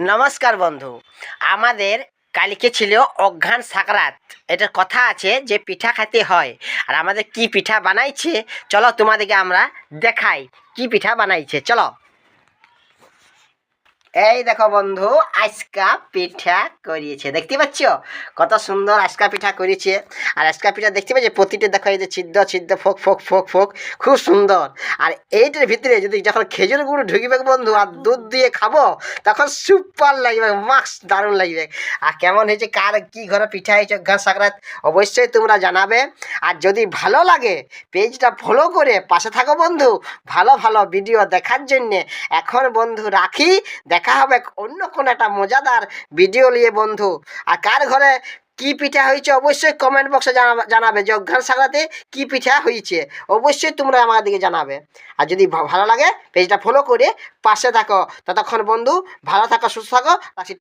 নমস্কার বন্ধু। আমাদের কালকে ছিল অঘ্রান সাকরাত। এটার কথা আছে যে পিঠা খেতে হয়। আর আমাদের কি পিঠা বানাইছে চলো তোমাদেরকে আমরা দেখাই কি পিঠা বানাইছে। চলো, এই দেখো বন্ধু, আজকা পিঠা করিয়েছে, দেখতে পাচ্ছ কত সুন্দর আজকা পিঠা করেছে। আর আজকা পিঠা দেখতে পাচ্ছি প্রতিটা দেখো এই যে ছিদ্র ছিদ্র ফোক ফোক ফোক ফোক, খুব সুন্দর। আর এইটার ভিতরে যদি যখন খেজুর গুঁড়ো ঢুকবে বন্ধু আর দুধ দিয়ে খাবো তখন সুপার লাগবে, মাক্স দারুণ লাগবে। আর কেমন হয়েছে, কার কি ঘরে পিঠা হয়েছে অঘ্রান সাকরাত অবশ্যই তোমরা জানাবে। আর যদি ভালো লাগে পেজটা ফলো করে পাশে থাকো বন্ধু, ভালো ভালো ভিডিও দেখার জন্যে। এখন বন্ধু রাখি, দেখা হবে অন্য কোনো একটা মজাদার ভিডিও নিয়ে বন্ধু। আর কার ঘরে কি পিঠা হয়েছে অবশ্যই কমেন্ট বক্সে জানাবে যে অঘ্রান সাকরাতে কি পিঠা হয়েছে, অবশ্যই তোমরা আমাদেরকে জানাবে। আর যদি ভালো লাগে পেজটা ফলো করে পাশে থাকো। ততক্ষণ বন্ধু ভালো থাকো, সুস্থ থাকো।